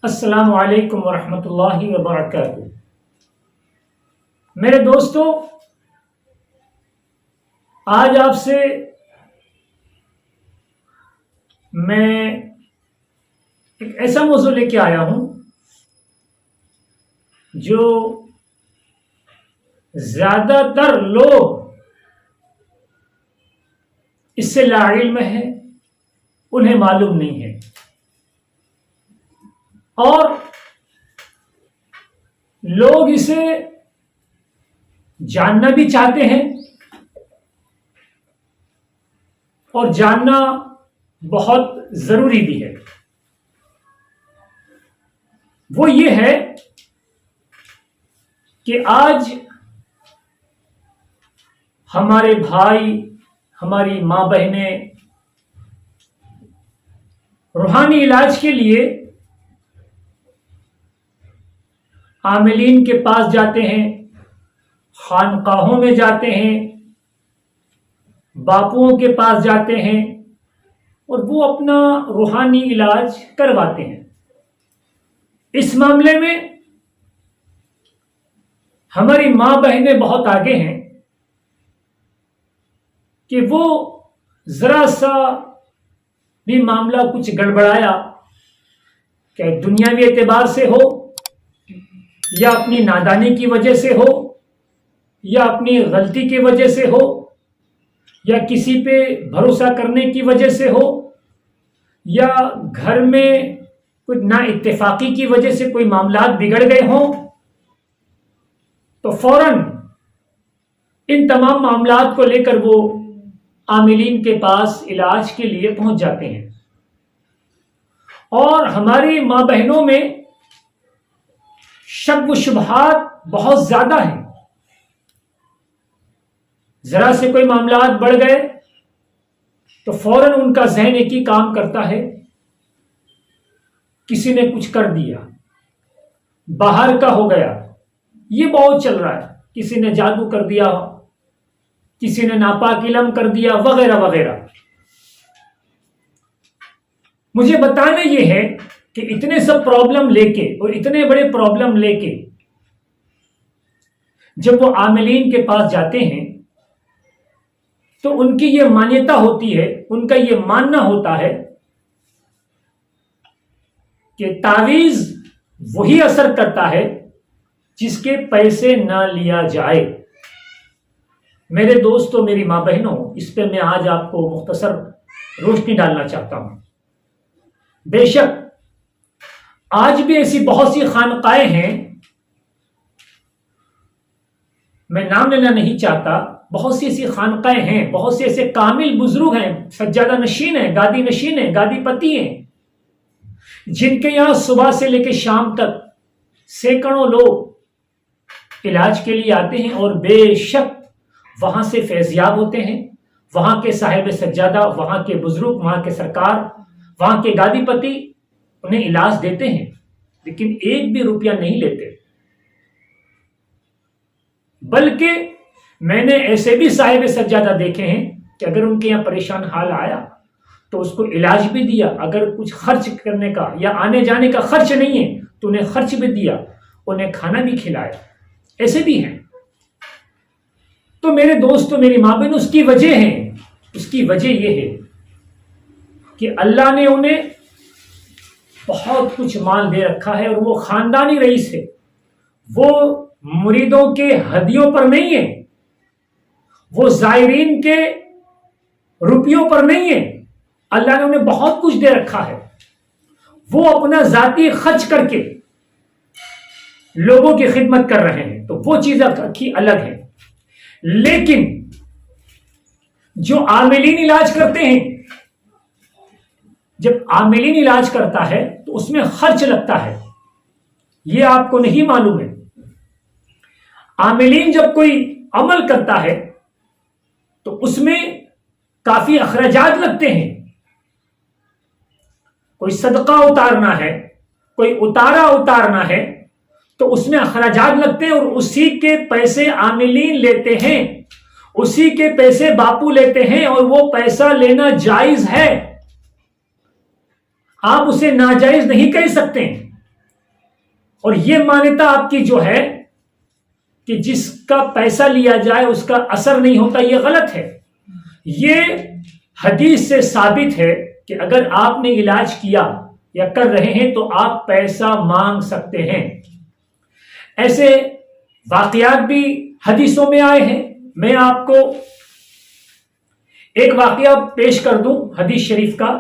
السلام علیکم ورحمۃ اللہ وبرکاتہ۔ میرے دوستو، آج آپ سے میں ایک ایسا موضوع لے کے آیا ہوں جو زیادہ تر لوگ اس سے لاعلم ہیں، انہیں معلوم نہیں ہے، اور لوگ اسے جاننا بھی چاہتے ہیں اور جاننا بہت ضروری بھی ہے۔ وہ یہ ہے کہ آج ہمارے بھائی، ہماری ماں بہنیں روحانی علاج کے لیے عاملین کے پاس جاتے ہیں، خانقاہوں میں جاتے ہیں، باپوؤں کے پاس جاتے ہیں اور وہ اپنا روحانی علاج کرواتے ہیں۔ اس معاملے میں ہماری ماں بہنیں بہت آگے ہیں کہ وہ ذرا سا بھی معاملہ کچھ گڑبڑایا، کہ دنیاوی اعتبار سے ہو یا اپنی نادانی کی وجہ سے ہو یا اپنی غلطی کی وجہ سے ہو یا کسی پہ بھروسہ کرنے کی وجہ سے ہو یا گھر میں کچھ نا اتفاقی کی وجہ سے کوئی معاملات بگڑ گئے ہوں، تو فوراً ان تمام معاملات کو لے کر وہ عاملین کے پاس علاج کے لیے پہنچ جاتے ہیں۔ اور ہماری ماں بہنوں میں شک و شبہات بہت زیادہ ہیں۔ ذرا سے کوئی معاملات بڑھ گئے تو فوراً ان کا ذہن ایک ہی کام کرتا ہے، کسی نے کچھ کر دیا، باہر کا ہو گیا، یہ بہت چل رہا ہے، کسی نے جادو کر دیا، کسی نے ناپاک علم کر دیا، وغیرہ وغیرہ۔ مجھے بتانا یہ ہے کہ اتنے سب پرابلم لے کے اور اتنے بڑے پرابلم لے کے جب وہ عاملین کے پاس جاتے ہیں تو ان کی یہ مانیتا ہوتی ہے، ان کا یہ ماننا ہوتا ہے کہ تعویذ وہی اثر کرتا ہے جس کے پیسے نہ لیا جائے۔ میرے دوستو، میری ماں بہنوں، اس پہ میں آج آپ کو مختصر روشنی ڈالنا چاہتا ہوں۔ بے شک آج بھی ایسی بہت سی خانقاہیں ہیں، میں نام لینا نہیں چاہتا، بہت سی ایسی خانقاہیں ہیں، بہت سے ایسے کامل بزرگ ہیں، سجادہ نشین ہیں، گادی نشین ہیں، گادی پتی ہیں، جن کے یہاں صبح سے لے کے شام تک سینکڑوں لوگ علاج کے لیے آتے ہیں اور بے شک وہاں سے فیضیاب ہوتے ہیں۔ وہاں کے صاحب سجادہ، وہاں کے بزرگ، وہاں کے سرکار، وہاں کے گادی پتی انہیں علاج دیتے ہیں، لیکن ایک بھی روپیہ نہیں لیتے۔ بلکہ میں نے ایسے بھی صاحب سجادہ دیکھے ہیں کہ اگر ان کے یہاں پریشان حال آیا تو اس کو علاج بھی دیا، اگر کچھ خرچ کرنے کا یا آنے جانے کا خرچ نہیں ہے تو انہیں خرچ بھی دیا، انہیں کھانا بھی کھلایا، ایسے بھی ہیں۔ تو میرے دوستو، میری ماں بہن، اس کی وجہ ہے، اس کی وجہ یہ ہے کہ اللہ نے انہیں بہت کچھ مال دے رکھا ہے اور وہ خاندانی رئیس ہے، وہ مریدوں کے ہدیوں پر نہیں ہے، وہ زائرین کے روپیوں پر نہیں ہے، اللہ نے انہیں بہت کچھ دے رکھا ہے۔ وہ اپنا ذاتی خرچ کر کے لوگوں کی خدمت کر رہے ہیں، تو وہ چیز کی الگ ہے۔ لیکن جو عاملین علاج کرتے ہیں، جب عاملین علاج کرتا ہے تو اس میں خرچ لگتا ہے، یہ آپ کو نہیں معلوم ہے۔ عاملین جب کوئی عمل کرتا ہے تو اس میں کافی اخراجات لگتے ہیں، کوئی صدقہ اتارنا ہے، کوئی اتارنا ہے تو اس میں اخراجات لگتے ہیں، اور اسی کے پیسے عاملین لیتے ہیں، اسی کے پیسے باپو لیتے ہیں، اور وہ پیسہ لینا جائز ہے، آپ اسے ناجائز نہیں کہہ سکتے۔ اور یہ مانیتا آپ کی جو ہے کہ جس کا پیسہ لیا جائے اس کا اثر نہیں ہوتا، یہ غلط ہے۔ یہ حدیث سے ثابت ہے کہ اگر آپ نے علاج کیا یا کر رہے ہیں تو آپ پیسہ مانگ سکتے ہیں۔ ایسے واقعات بھی حدیثوں میں آئے ہیں۔ میں آپ کو ایک واقعہ پیش کر دوں حدیث شریف کا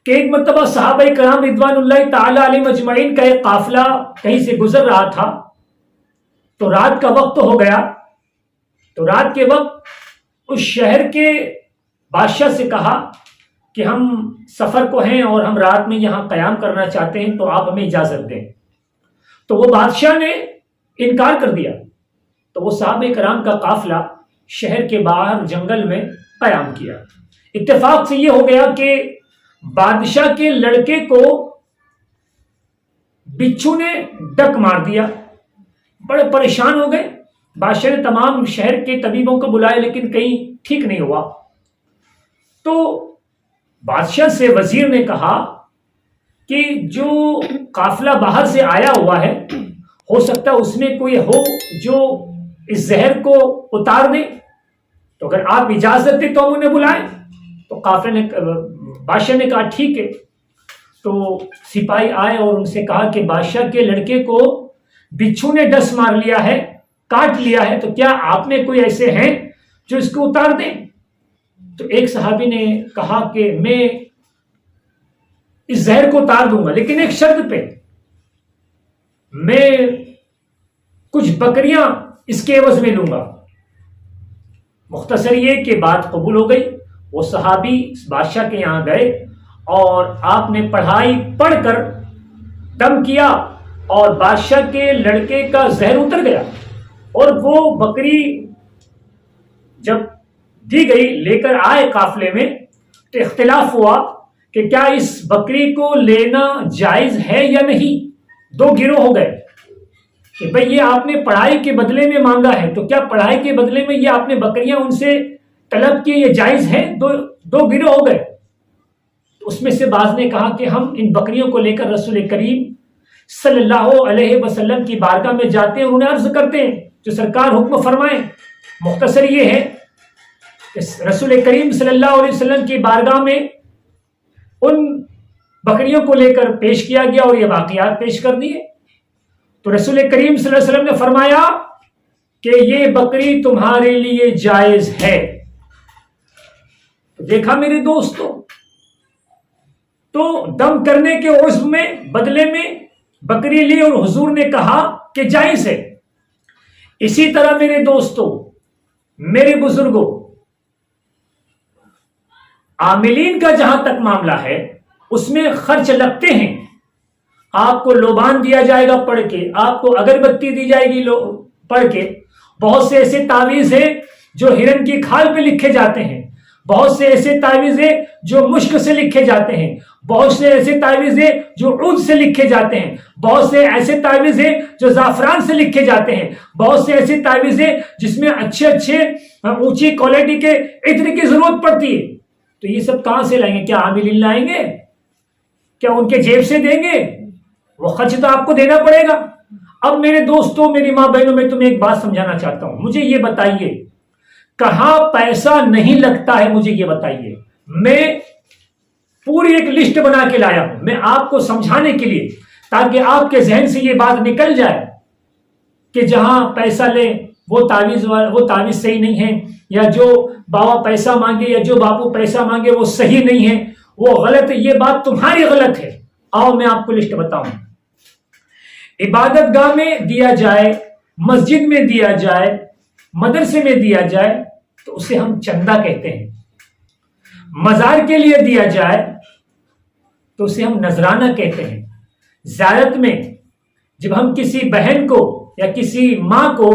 کہ ایک مرتبہ صحابہ کرام رضوان اللہ تعالی علیہم اجمعین کا ایک قافلہ کہیں سے گزر رہا تھا، تو رات کا وقت ہو گیا۔ تو رات کے وقت اس شہر کے بادشاہ سے کہا کہ ہم سفر کو ہیں اور ہم رات میں یہاں قیام کرنا چاہتے ہیں، تو آپ ہمیں اجازت دیں۔ تو وہ بادشاہ نے انکار کر دیا۔ تو وہ صحابہ کرام کا قافلہ شہر کے باہر جنگل میں قیام کیا۔ اتفاق سے یہ ہو گیا کہ بادشاہ کے لڑکے کو بچھو نے ڈک مار دیا۔ بڑے پریشان ہو گئے۔ بادشاہ نے تمام شہر کے طبیبوں کو بلائے لیکن کہیں ٹھیک نہیں ہوا۔ تو بادشاہ سے وزیر نے کہا کہ جو قافلہ باہر سے آیا ہوا ہے، ہو سکتا ہے اس میں کوئی ہو جو اس زہر کو اتار دے، تو اگر آپ اجازت دیں تو ہم انہیں بلائیں۔ تو بادشاہ نے کہا ٹھیک ہے۔ تو سپاہی آئے اور ان سے کہا کہ بادشاہ کے لڑکے کو بچھو نے ڈس مار لیا ہے، کاٹ لیا ہے، تو کیا آپ میں کوئی ایسے ہیں جو اس کو اتار دیں؟ تو ایک صحابی نے کہا کہ میں اس زہر کو اتار دوں گا، لیکن ایک شرط پہ، میں کچھ بکریاں اس کے عوض میں لوں گا۔ مختصر یہ کہ بات قبول ہو گئی۔ وہ صحابی بادشاہ کے یہاں گئے اور آپ نے پڑھائی پڑھ کر دم کیا اور بادشاہ کے لڑکے کا زہر اتر گیا، اور وہ بکری جب دی گئی لے کر آئے قافلے میں، تو اختلاف ہوا کہ کیا اس بکری کو لینا جائز ہے یا نہیں۔ دو گروہ ہو گئے کہ بھئی یہ آپ نے پڑھائی کے بدلے میں مانگا ہے، تو کیا پڑھائی کے بدلے میں یہ آپ نے بکریاں ان سے طلب کی، یہ جائز ہے؟ دو گروہ ہو گئے۔ اس میں سے بعض نے کہا کہ ہم ان بکریوں کو لے کر رسول کریم صلی اللہ علیہ وسلم کی بارگاہ میں جاتے ہیں اور انہیں عرض کرتے ہیں جو سرکار حکم فرمائیں۔ مختصر یہ ہے کہ رسول کریم صلی اللہ علیہ وسلم کی بارگاہ میں ان بکریوں کو لے کر پیش کیا گیا اور یہ واقعات پیش کر دیے۔ تو رسول کریم صلی اللہ علیہ وسلم نے فرمایا کہ یہ بکری تمہارے لیے جائز ہے۔ دیکھا میرے دوستو، تو دم کرنے کے عزم میں بدلے میں بکری لی اور حضور نے کہا کہ جائز ہے۔ اسی طرح میرے دوستو، میرے بزرگوں، عاملین کا جہاں تک معاملہ ہے اس میں خرچ لگتے ہیں۔ آپ کو لوبان دیا جائے گا پڑھ کے، آپ کو اگربتی دی جائے گی پڑھ کے، بہت سے ایسے تعویذ ہیں جو ہرن کی کھال پہ لکھے جاتے ہیں، بہت سے ایسے تعویذ ہیں جو مشک سے لکھے جاتے ہیں، بہت سے ایسے تعویذ ہیں جو عود سے لکھے جاتے ہیں، بہت سے ایسے تعویذ ہیں جو زعفران سے لکھے جاتے ہیں، بہت سے ایسے تعویذ ہیں جس میں اچھے اونچی کوالٹی کے عطر کی ضرورت پڑتی ہے۔ تو یہ سب کہاں سے لائیں گے؟ کیا عاملین لائیں گے؟ کیا ان کے جیب سے دیں گے؟ وہ خرچ تو آپ کو دینا پڑے گا۔ اب میرے دوستوں، میری ماں بہنوں، میں تمہیں ایک بات سمجھانا چاہتا ہوں۔ مجھے یہ بتائیے کہاں پیسہ نہیں لگتا ہے، مجھے یہ بتائیے۔ میں پوری ایک لسٹ بنا کے لایا ہوں، میں آپ کو سمجھانے کے لیے، تاکہ آپ کے ذہن سے یہ بات نکل جائے کہ جہاں پیسہ لیں وہ تعویذ صحیح نہیں ہے، یا جو بابا پیسہ مانگے یا جو باپو پیسہ مانگے وہ صحیح نہیں ہے، وہ غلط ہے۔ یہ بات تمہاری غلط ہے۔ آؤ میں آپ کو لسٹ بتاؤں۔ عبادت گاہ میں دیا جائے، مسجد میں دیا جائے، مدرسے میں دیا جائے تو اسے ہم چندہ کہتے ہیں۔ مزار کے لیے دیا جائے تو اسے ہم نذرانہ کہتے ہیں۔ زیارت میں جب ہم کسی بہن کو یا کسی ماں کو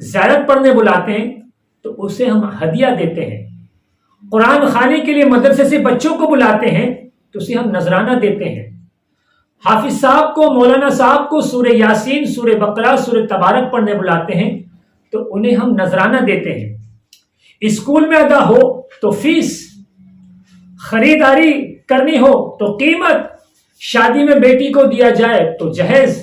زیارت پڑھنے بلاتے ہیں تو اسے ہم ہدیہ دیتے ہیں۔ قرآن خوانی کے لیے مدرسے سے بچوں کو بلاتے ہیں تو اسے ہم نذرانہ دیتے ہیں۔ حافظ صاحب کو، مولانا صاحب کو سورہ یاسین، سورہ بقرہ، سورہ تبارک پڑھنے بلاتے ہیں تو انہیں ہم نذرانہ دیتے ہیں۔ اسکول میں ادا ہو تو فیس، خریداری کرنی ہو تو قیمت، شادی میں بیٹی کو دیا جائے تو جہیز،